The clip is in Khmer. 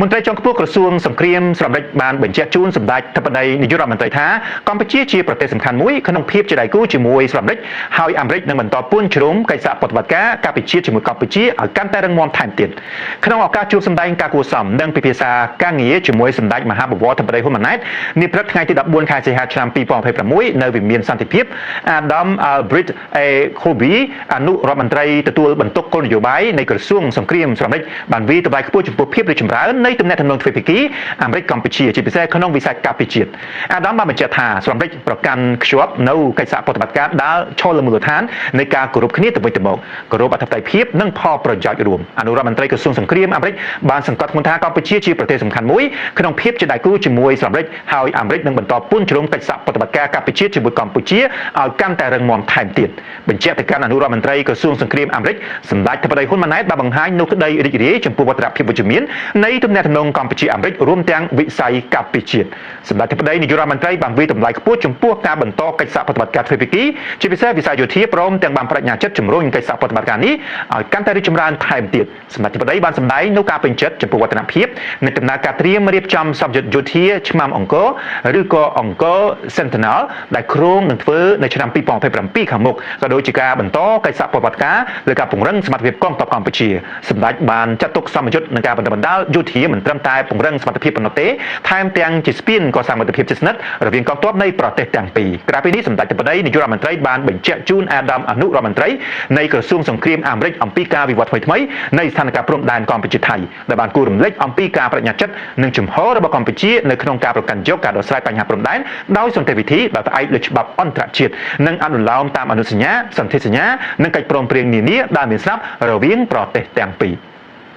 មន្ត្រីជាន់ខ្ពស់ក្រសួងសង្គ្រាមសម្រាប់បានបញ្ជាក់ជូនសម្ដេចធិបតីនាយករដ្ឋមន្ត្រីថាកម្ពុជាជាប្រទេសសំខាន់មួយក្នុងភាពជាដៃគូជាមួយសម្ដេចហើយអាមេរិកនឹងបន្តពួនជ្រុំកិច្ចសហប្រតិបត្តិការការពិជាតិជាមួយកម្ពុជាឲ្យកាន់តែរឹងមាំថែមទៀតក្នុងឱកាសជួបសម្ដែងការគួរសមនិងពិភាក្សាការងារជាមួយសម្ដេចមហាបវរធិបតីហ៊ុនម៉ាណែតនាព្រឹកថ្ងៃទី14ខែសីហាឆ្នាំ2026នៅវិមានសន្តិភាពអាដាមអាល់ប្រីតអេខូប៊ីអនុរដ្ឋមន្ត្រីទទួលបន្ទុកគោលនយោបាយនៃក្រសួងសង្គ្រាមសម្ដេចបានវិតម្លៃខ្ពស់ចំពោះភាពរីកចម្រើននៃទំនាក់ទំនងទ្វេភាគីអាមេរិកកម្ពុជាជាពិសេសក្នុងវិស័យការពារជាតិអាដាមបានបញ្ជាក់ថាសម្ដេចប្រកាន់ខ្ជាប់នៅកិច្ចសហប្រតិបត្តិការដើរឈលលើមូលដ្ឋាននៃការគោរពគ្នាទៅវិញទៅមកគោរពអធិបតេយ្យភាពនិងផលប្រយោជន៍រួមអនុរដ្ឋមន្ត្រីក្រសួងសង្គ្រាមអាមេរិកបានសង្កត់ធ្ងន់ថាកម្ពុជាជាប្រទេសសំខាន់មួយក្នុងភាពជាដៃគូជាមួយសម្ដេចហើយអាមេរិកនឹងបន្តពួនជ្រុំកិច្ចសហប្រតិបត្តិការការពារជាតិជាមួយកម្ពុជាឲ្យកាន់តែរឹងមាំថែមទៀតបញ្ជាក់ទៅកាន់អនុរដ្ឋមន្ត្រីក្រសួងសង្គ្រាមអាមេរិកសម្ដេចធិបតីហ៊ុនម៉ាណែតបានបង្ហាញនូវក្តីរីករាយចំពោះវឌ្ឍនភាពវិជ្ជមាននៃទំនាក់ទំនងកម្ពុជាអាមេរិករួមទាំងវិស័យការពារជាតិសម្ដេចធិបតីនាយករដ្ឋមន្ត្រីបានវិតម្លៃខ្ពស់ចំពោះការបន្តកិច្ចសហប្រតិបត្តិការទ្វេភាគីជាពិសេសវិស័យយោធាព្រមទាំងបានបញ្ញាចិត្តជំរុញកិច្ចសហប្រតិបត្តិការនេះឲ្យកាន់តែរីកចម្រើនថែមទៀតសម្ដេចធិបតីបានសម្ដែងនូវការពេញចិត្តចំពោះវឌ្ឍនភាពនៃដំណើរការត្រៀមរៀបចំសម្ភារយោធាឆ្មាំអង្គរឬក៏អង្គរ Sentinel ដែលគ្រោងនឹងធ្វើនៅឆ្នាំ2027ខាងមុខក៏ដូចជាការបន្តកិច្ចសហប្រតិបត្តិការលើការពង្រឹងសមត្ថភាពកងទ័ពកម្ពុជាសម្ដេចបានចាត់ទុកសម្ពយុទ្ធនឹងការបណ្ដុះបណ្ដាលយោធាមិនត្រឹមតែពង្រឹងសមត្ថភាពប៉ុណ្ណោះទេថែមទាំងជាស្ពានកសាងមិត្តភាពជិតស្និទ្ធរវាងកងទ័ពនៃប្រទេសទាំងពីរក្រៅពីនេះសម្ដេចធិបតីនាយករដ្ឋមន្ត្រីបានបញ្ជាក់ជូនអាដាមអនុរដ្ឋមន្ត្រីនៃក្រសួងសង្គ្រាមអាមេរិកអំពីការវិវត្តថ្មីៗនៃស្ថានភាពព្រំដែនកម្ពុជាថៃដែលបានគូររំលឹកអំពីការបដិញ្ញាចិត្តនិងជំហររបស់កម្ពុជានៅក្នុងការប្រកាន់យកការដោះស្រាយបញ្ហាព្រំដែនដោយសន្តិវិធីដែលផ្អែកលើច្បាប់អន្តរជាតិនិងអនុលោមតាមអនុសញ្ញាសន្ធិសញ្ញានិងកិច្ចព្រមព្រៀងនានាដែលមានស្រាប់រវាងប្រទេសទាំងពីរ